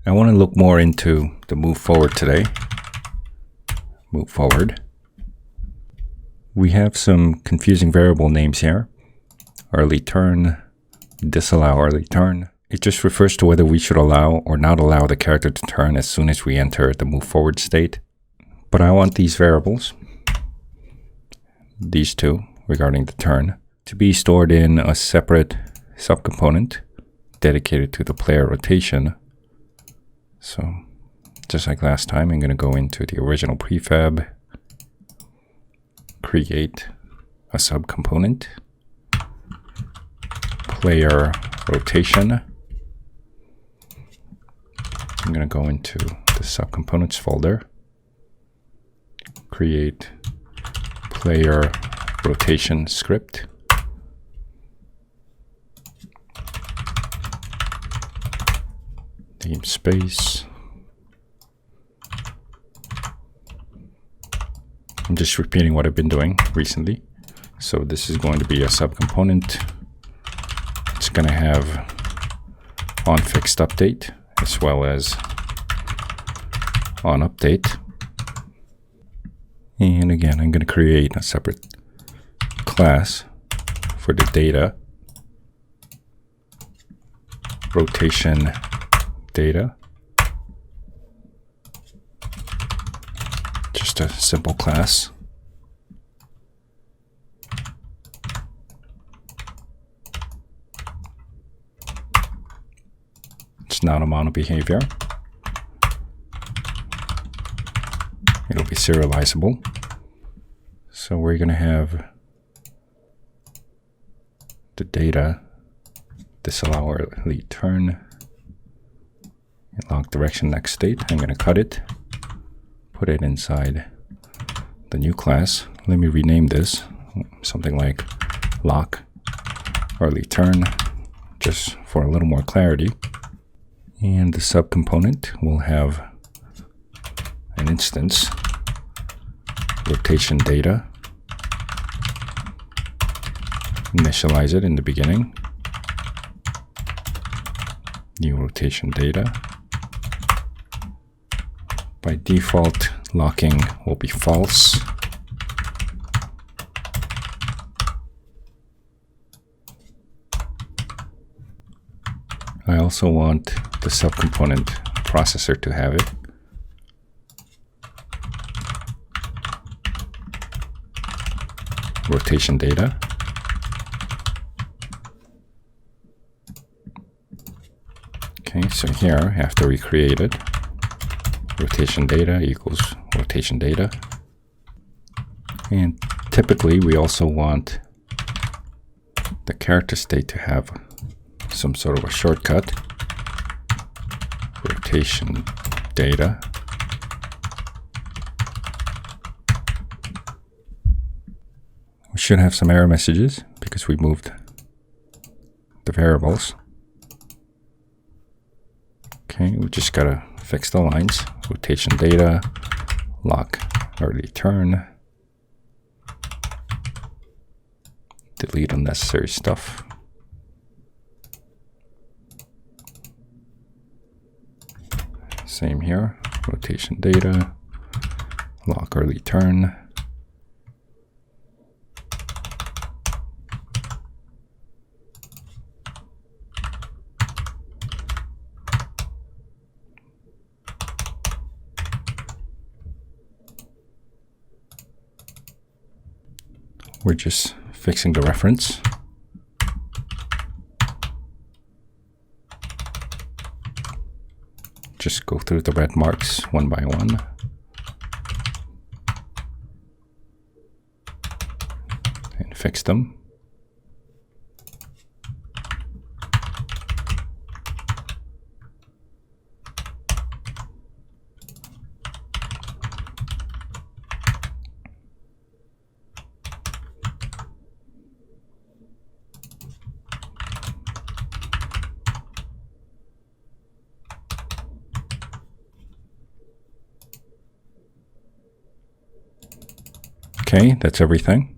I want to look more into the move forward today. Move forward. We have some confusing variable names here. Early turn, disallow early turn. It just refers to whether we should allow or not allow the character to turn as soon as we enter the move forward state. But I want these variables, these two regarding the turn, to be stored in a separate subcomponent dedicated to the player rotation. So just like last time, I'm going to go into the original prefab, create a subcomponent, player rotation. I'm going to go into the subcomponents folder, create player rotation script. Namespace. I'm just repeating what I've been doing recently. So this is going to be a subcomponent. It's going to have onFixed update as well as onUpdate. And again, I'm going to create a separate class for the data, rotation data. Just a simple class. It's not a mono behavior. It'll be serializable. So we're going to have the data disallow early turn, lock direction next state. I'm going to cut it, put it inside the new class. Let me rename this something like lock early turn, just for a little more clarity. And the subcomponent will have an instance, rotation data. Initialize it in the beginning. New rotation data. By default, locking will be false. I also want the subcomponent processor to have it. Rotation data. Okay, so here I have to recreate it. Rotation data equals rotation data. And typically we also want the character state to have some sort of a shortcut. Rotation data. We should have some error messages because we moved the variables. Okay, we just gotta fix the lines. Rotation data, lock early turn, delete unnecessary stuff. Same here, rotation data, lock early turn. We're just fixing the reference. Just go through the red marks one by one. And fix them. Okay, that's everything.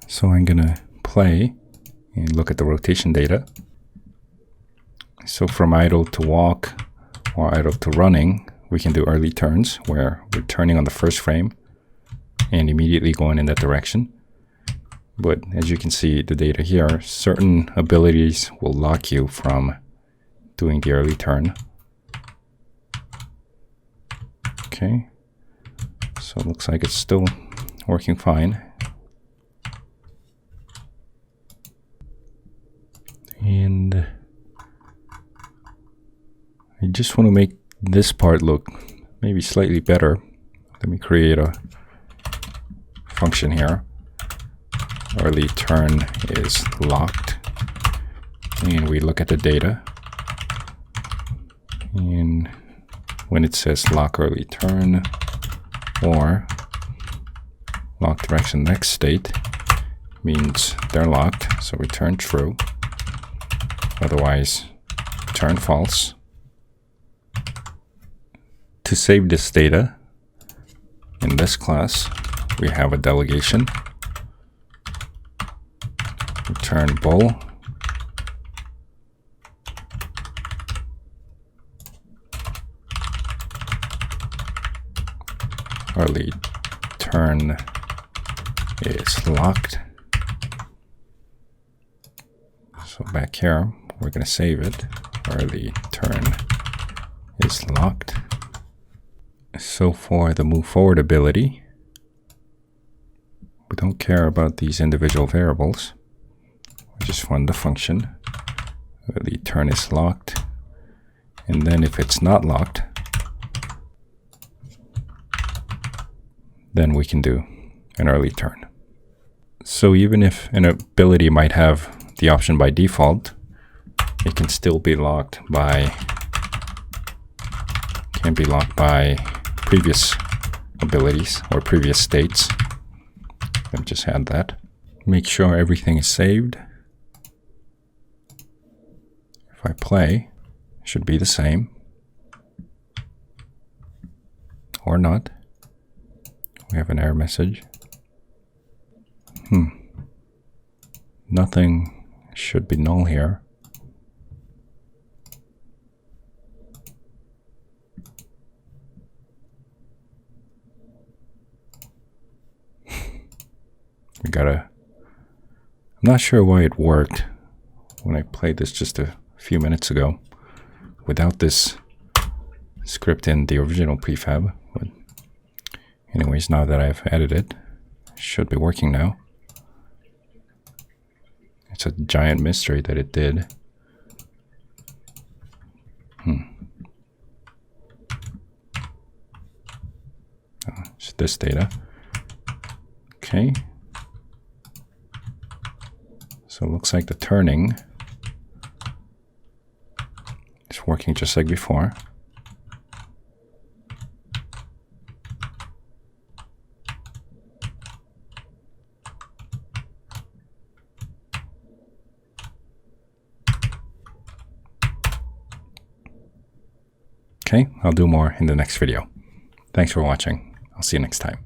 So I'm gonna play and look at the rotation data. So from idle to walk, While idle to running, we can do early turns where we're turning on the first frame and immediately going in that direction. But as you can see the data here, certain abilities will lock you from doing the early turn. Okay, so it looks like it's still working fine. And I just want to make this part look maybe slightly better. Let me create a function here. Early turn is locked. And we look at the data. And when it says lock early turn or lock direction next state, means they're locked, so return true. Otherwise, return false. To save this data, in this class, we have a delegation. Return bool. Early turn is locked. So back here, we're going to save it. Early turn is locked. So for the move forward ability, we don't care about these individual variables. We just run the function. Early turn is locked. And then if it's not locked, then we can do an early turn. So even if an ability might have the option by default, it can still be locked by previous abilities or previous states. Let me just add that. Make sure everything is saved. If I play, it should be the same. Or not. We have an error message. Nothing should be null here. I'm not sure why it worked when I played this just a few minutes ago without this script in the original prefab. But anyways, now that I've added it, it should be working now. It's a giant mystery that it did. It's this data. Okay. So it looks like the turning is working just like before. Okay, I'll do more in the next video. Thanks for watching. I'll see you next time.